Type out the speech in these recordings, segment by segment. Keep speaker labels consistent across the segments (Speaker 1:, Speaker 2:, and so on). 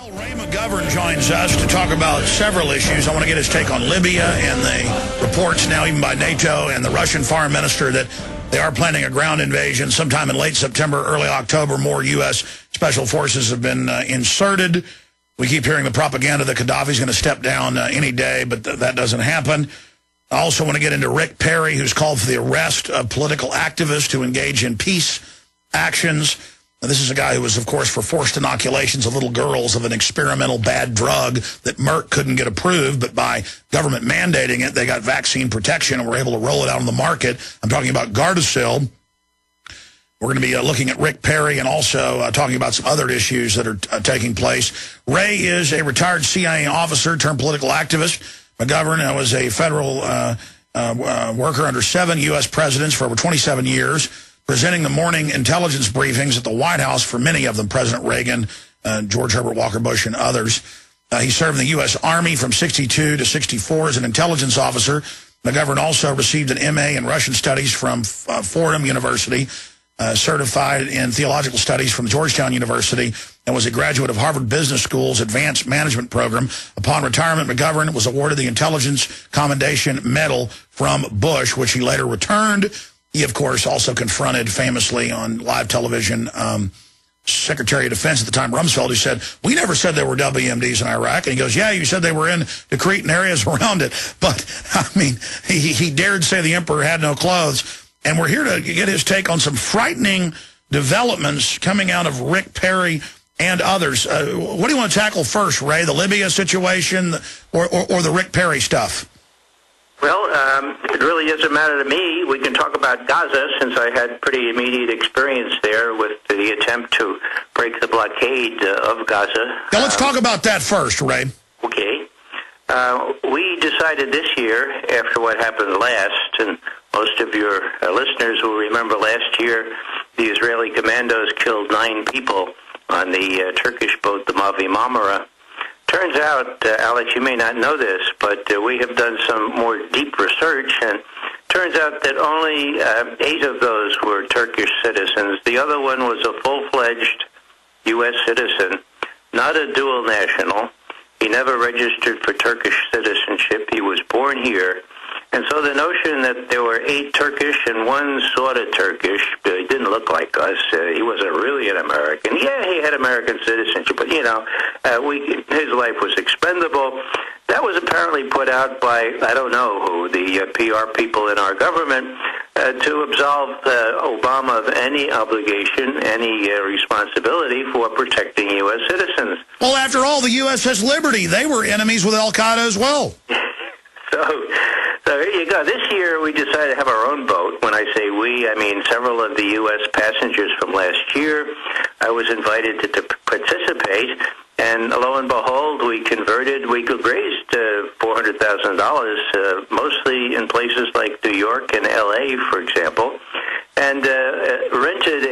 Speaker 1: Well, Ray McGovern joins us to talk about several issues. I want to get his take on Libya and the reports now even by NATO and the Russian foreign minister that they are planning a ground invasion sometime in late September, early October. More U.S. special forces have been inserted. We keep hearing the propaganda that Gaddafi's going to step down any day, but that doesn't happen. I also want to get into Rick Perry, who's called for the arrest of political activists who engage in peace actions. Now, this is a guy who was, of course, for forced inoculations of little girls of an experimental bad drug that Merck couldn't get approved, but by government mandating it, they got vaccine protection and were able to roll it out on the market. I'm talking about Gardasil. We're going to be looking at Rick Perry and also talking about some other issues that are taking place. Ray is a retired CIA officer turned political activist. McGovern was a federal worker under 7 U.S. presidents for over 27 years, presenting the morning intelligence briefings at the White House for many of them, President Reagan, George Herbert Walker Bush, and others. He served in the U.S. Army from 62 to 64 as an intelligence officer. McGovern also received an MA in Russian Studies from Fordham University, certified in theological studies from Georgetown University, and was a graduate of Harvard Business School's Advanced Management Program. Upon retirement, McGovern was awarded the Intelligence Commendation Medal from Bush, which he later returned. He, of course, also confronted famously on live television Secretary of Defense at the time, Rumsfeld, who said, "We never said there were WMDs in Iraq." And he goes, "Yeah, you said they were in the Cretan areas around it." But, I mean, he dared say the emperor had no clothes. And we're here to get his take on some frightening developments coming out of Rick Perry and others. What do you want to tackle first, Ray, the Libya situation or the Rick Perry stuff?
Speaker 2: Well, it really doesn't matter to me. We can talk about Gaza, since I had pretty immediate experience there with the attempt to break the blockade of Gaza.
Speaker 1: Now, let's talk about that first, Ray.
Speaker 2: Okay. We decided this year, after what happened last, and most of your listeners will remember last year, the Israeli commandos killed 9 people on the Turkish boat, the Mavi Marmara. Turns out, Alex, you may not know this, but we have done some more deep research, and turns out that only 8 of those were Turkish citizens. The other one was a full-fledged U.S. citizen, not a dual national. He never registered for Turkish citizenship. He was born here. And so the notion that there were 8 Turkish and 1 sort of Turkish, but he didn't look like us, he wasn't really an American. Yeah, he had American citizenship, but, you know, his life was expendable. That was apparently put out by, I don't know who, the PR people in our government, to absolve Obama of any obligation, any responsibility for protecting U.S. citizens.
Speaker 1: Well, after all, the U.S. has liberty. They were enemies with al-Qaeda as well.
Speaker 2: So here you go. This year we decided to have our own boat. When I say we, I mean several of the U.S. passengers from last year. I was invited to participate, and lo and behold, we raised $400,000, mostly in places like New York and L.A., for example, and rented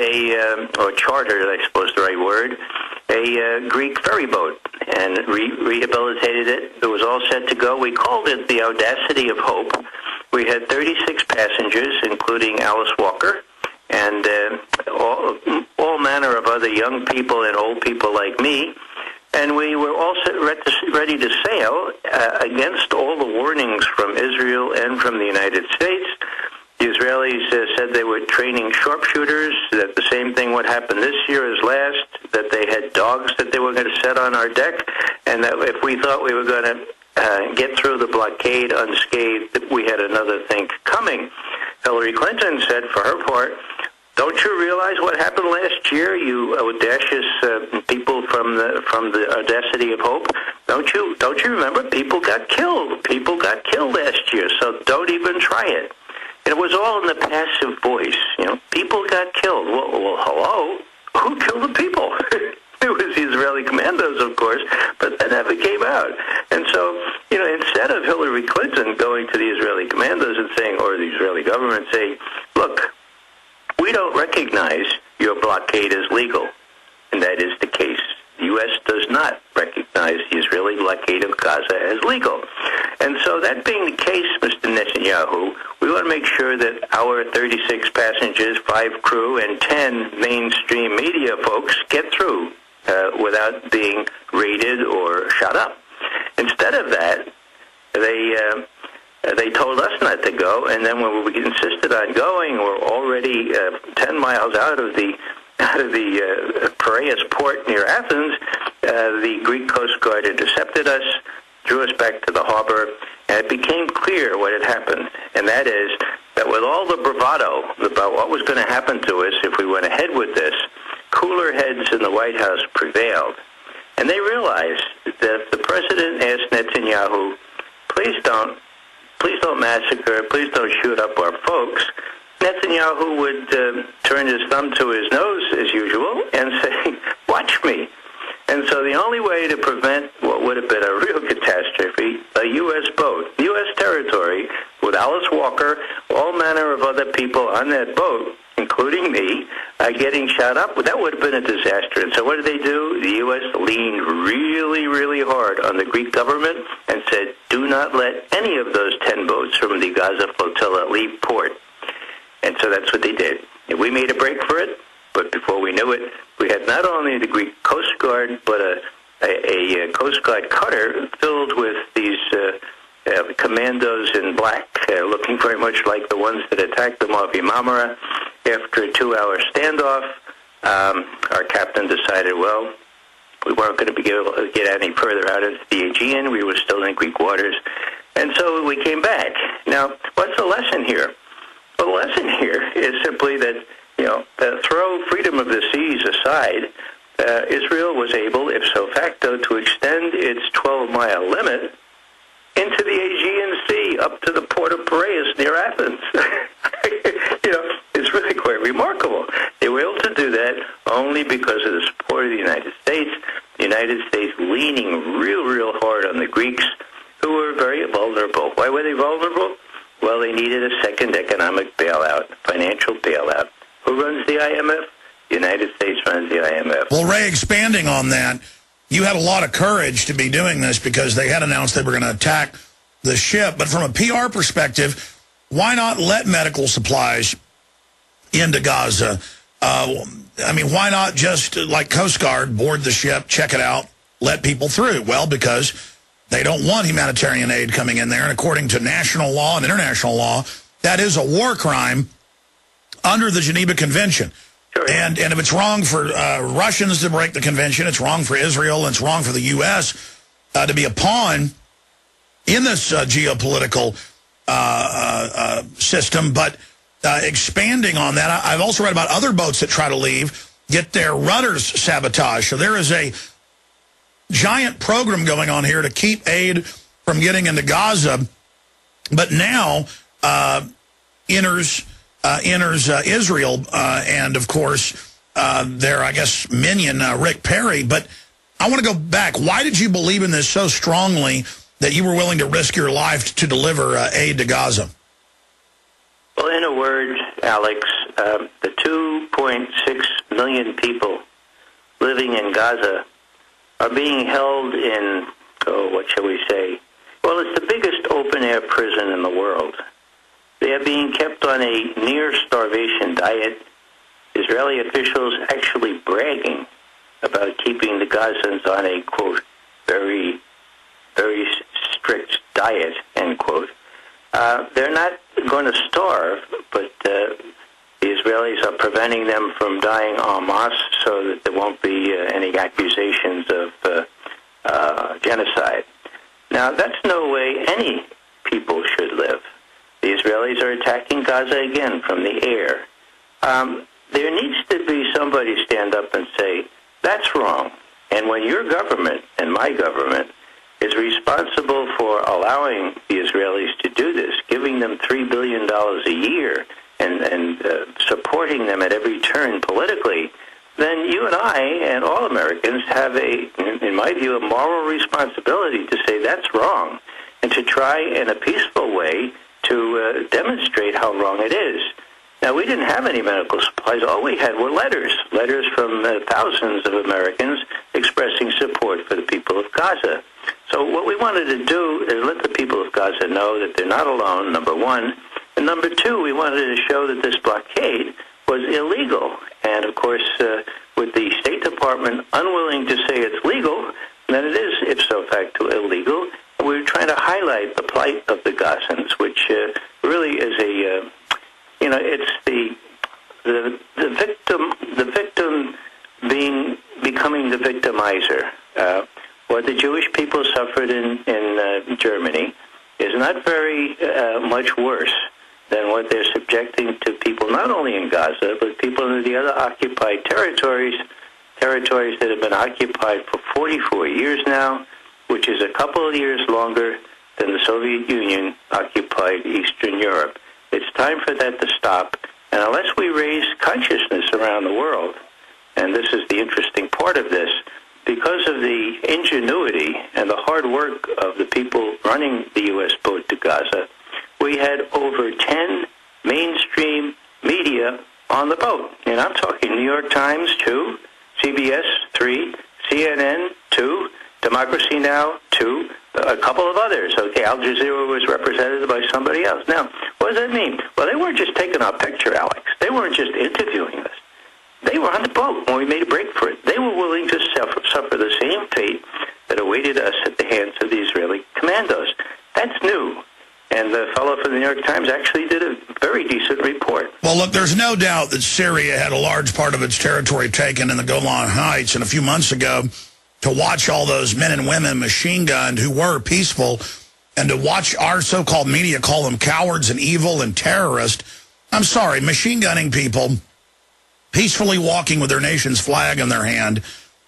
Speaker 2: or chartered, I suppose the right word, a Greek ferry boat, and rehabilitated it. It was all set to go. We called it the Audacity of Hope. We had 36 passengers, including Alice Walker, and all manner of other young people and old people like me. And we were all ready to sail against all the warnings from Israel and from the United States. The Israelis said they were training sharpshooters, that the same thing would happen this year as last, that they had dogs that they were going to set on our deck, and that if we thought we were going to get through the blockade unscathed, that we had another thing coming. Hillary Clinton said, for her part, "Don't you realize what happened last year, you audacious people from the Audacity of Hope? Don't you remember? People got killed. People got killed last year, so don't even try it." And it was all in the passive voice. You know, people got killed. Well, hello? Who killed the people? It was the Israeli commandos, of course, but that never came out. And so, you know, instead of Hillary Clinton going to the Israeli commandos and saying, or the Israeli government saying, "Look, we don't recognize your blockade as legal," and that is the case. The U.S. does not recognize the Israeli blockade of Gaza as legal. And so that being the case, Mr. Netanyahu, we want to make sure that our 36 passengers, 5 crew, and 10 mainstream media folks get through without being raided or shot up. Instead of that, they told us not to go, and then when we insisted on going, we're already 10 miles out of the Piraeus port near Athens. The Greek Coast Guard intercepted us, drew us back to the harbor, and it became clear what had happened, and that is that with all the bravado about what was going to happen to us if we went ahead with this, cooler heads in the White House prevailed. And they realized that if the president asked Netanyahu, please don't massacre, please don't shoot up our folks, Netanyahu would turn his thumb to his nose as usual and say, watch me. And so the only way to prevent what would have been a real catastrophe, a U.S. boat, U.S. territory, with Alice Walker, all manner of other people on that boat, including me, getting shot up, that would have been a disaster. And so what did they do? The U.S. leaned really, really hard on the Greek government and said, do not let any of those 10 boats from the Gaza flotilla leave port. And so that's what they did. And we made a break for it, but before we knew it, we had not only the Greek Coast Guard, but a Coast Guard cutter filled with these commandos in black, looking very much like the ones that attacked them off Imamara. After a 2-hour standoff, our captain decided, well, we weren't going to be able to get any further out into the Aegean. We were still in Greek waters. And so we came back. Now, what's the lesson here? Well, the lesson here is simply that, throw freedom of the seas aside, Israel was able, ipso facto, to extend its 12-mile limit into the Aegean Sea, up to the port of Piraeus near Athens. It's really quite remarkable. They were able to do that only because of the support of the United States leaning real hard on the Greeks, who were very vulnerable. Why were they vulnerable? Well, they needed a second economic bailout, financial bailout. Who runs the IMF? The United States runs the IMF.
Speaker 1: Well, Ray, expanding on that, you had a lot of courage to be doing this because they had announced they were going to attack the ship. But from a PR perspective, why not let medical supplies into Gaza? Why not just, like Coast Guard, board the ship, check it out, let people through? Well, because they don't want humanitarian aid coming in there. And according to national law and international law, that is a war crime under the Geneva Convention.
Speaker 2: Sure.
Speaker 1: And if it's wrong for Russians to break the convention, it's wrong for Israel, and it's wrong for the U.S. To be a pawn in this geopolitical system. But expanding on that, I've also read about other boats that try to leave, get their rudders sabotaged. So there is a giant program going on here to keep aid from getting into Gaza. But now enters Israel and, of course, their, I guess, minion, Rick Perry. But I want to go back. Why did you believe in this so strongly that you were willing to risk your life to deliver aid to Gaza?
Speaker 2: Well, in a word, Alex, the 2.6 million people living in Gaza are being held in, what shall we say? Well, it's the biggest open-air prison in the world. They are being kept on a near-starvation diet. Israeli officials actually bragging about keeping the Gazans on a, quote, very, very strict diet, end quote. They're not going to starve, but the Israelis are preventing them from dying en masse so that there won't be any accusations of genocide. Now, that's no way any people should live. The Israelis are attacking Gaza again from the air. There needs to be somebody stand up and say, that's wrong. And when your government and my government is responsible for allowing the Israelis to do this, giving them $3 billion a year and supporting them at every turn politically, then you and I and all Americans have in my view, a moral responsibility to say that's wrong and to try in a peaceful way to demonstrate how wrong it is. Now, we didn't have any medical supplies. All we had were letters from thousands of Americans expressing support for the people of Gaza. So what we wanted to do is let the people of Gaza know that they're not alone, number one. And number two, we wanted to show that this blockade was illegal. And, of course, with the State Department unwilling to say it's legal, then it is ipso facto illegal. We're trying to highlight the plight of the Gazans, which really is a, it's the victim becoming the victimizer. What the Jewish people suffered in Germany is not very much worse than what they're subjecting to people, not only in Gaza, but people in the other occupied territories that have been occupied for 44 years now, which is a couple of years longer than the Soviet Union occupied Eastern Europe. It's time for that to stop. And unless we raise consciousness around the world, and this is the interesting part of this, because of the ingenuity and the hard work of the people running the U.S. boat to Gaza, we had over 10 mainstream media on the boat. And I'm talking New York Times, 2, CBS, 3, CNN, 2, Democracy Now!, 2, a couple of others. Okay, Al Jazeera was represented by somebody else. Now, what does that mean? Well, they weren't just taking our picture, Alex. They weren't just interviewing us. They were on the boat when we made a break for it. They were willing to suffer the same fate that awaited us at the hands of the Israeli commandos. That's new. And the fellow from the New York Times actually did a very decent report.
Speaker 1: Well, look, there's no doubt that Syria had a large part of its territory taken in the Golan Heights. And a few months ago, to watch all those men and women machine gunned who were peaceful, and to watch our so-called media call them cowards and evil and terrorists, I'm sorry, machine gunning people peacefully walking with their nation's flag in their hand,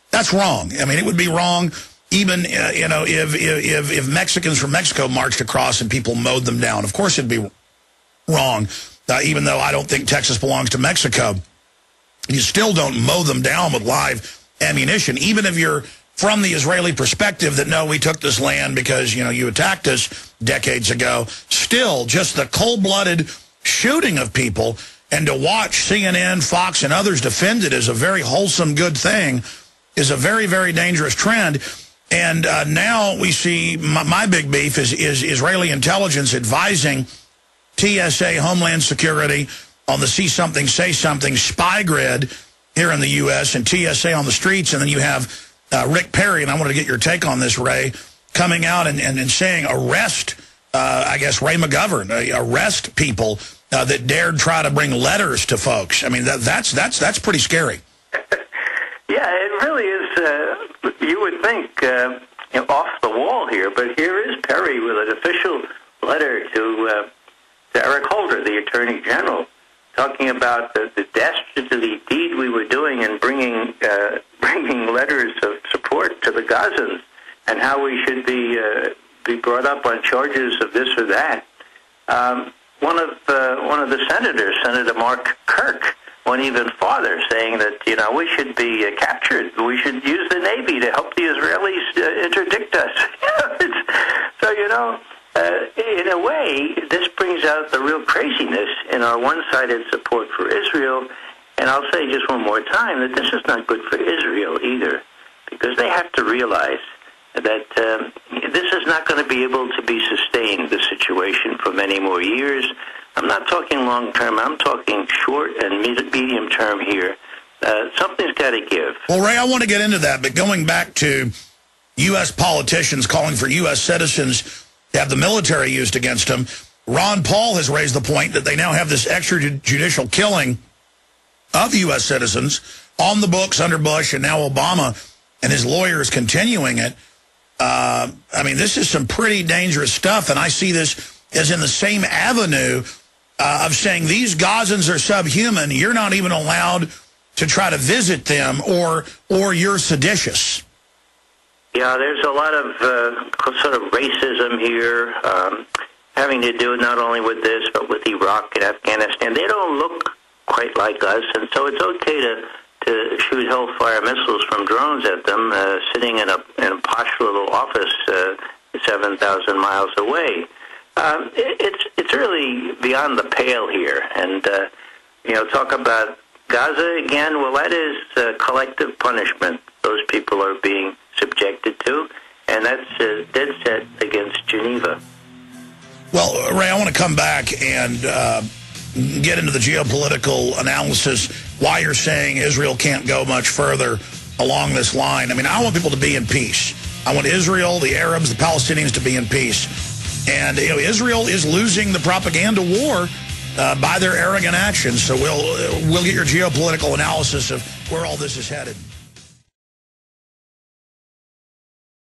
Speaker 1: that's wrong. I mean, it would be wrong even, if Mexicans from Mexico marched across and people mowed them down. Of course it'd be wrong, even though I don't think Texas belongs to Mexico. You still don't mow them down with live ammunition, even if you're from the Israeli perspective that, no, we took this land because, you attacked us decades ago. Still, just the cold-blooded shooting of people, and to watch CNN, Fox, and others defend it as a very wholesome, good thing is a very, very dangerous trend. And now we see my big beef is Israeli intelligence advising TSA, Homeland Security, on the See Something, Say Something spy grid here in the U.S., and TSA on the streets. And then you have Rick Perry, and I wanted to get your take on this, Ray, coming out and saying arrest, I guess, Ray McGovern, arrest people that dared try to bring letters to folks. I mean, that's pretty scary.
Speaker 2: Yeah, it really is. You would think off the wall here, but here is Perry with an official letter to Eric Holder, the Attorney General, talking about the dastardly deed we were doing in bringing letters of support to the Gazans, and how we should be brought up on charges of this or that. One of the senators, Senator Mark Kirk, went even farther, saying that we should be captured. We should use the Navy to help the Israelis interdict us. So in a way, this brings out the real craziness in our one-sided support for Israel. And I'll say just one more time that this is not good for Israel either, because they have to realize that this is not going to be able to be sustained, the situation, for many more years. I'm not talking long-term. I'm talking short and medium-term here. Something's got to give.
Speaker 1: Well, Ray, I want to get into that, but going back to U.S. politicians calling for U.S. citizens to have the military used against them, Ron Paul has raised the point that they now have this extrajudicial killing of U.S. citizens on the books under Bush, and now Obama and his lawyers continuing it. I mean, this is some pretty dangerous stuff, and I see this as in the same avenue of saying these Gazans are subhuman. You're not even allowed to try to visit them, or you're seditious.
Speaker 2: Yeah, there's a lot of sort of racism here, having to do not only with this, but with Iraq and Afghanistan. They don't look quite like us, and so it's okay to shoot Hellfire missiles from drones at them, sitting in a posh little office 7,000 miles away. It's really beyond the pale here, and talk about Gaza again. Well, that is collective punishment those people are being subjected to, and that's dead set against Geneva.
Speaker 1: Well, Ray, I want to come back and get into the geopolitical analysis why you're saying Israel can't go much further along this line. I mean, I want people to be in peace. I want Israel, the Arabs, the Palestinians to be in peace. And Israel is losing the propaganda war by their arrogant actions. So we'll get your geopolitical analysis of where all this is headed.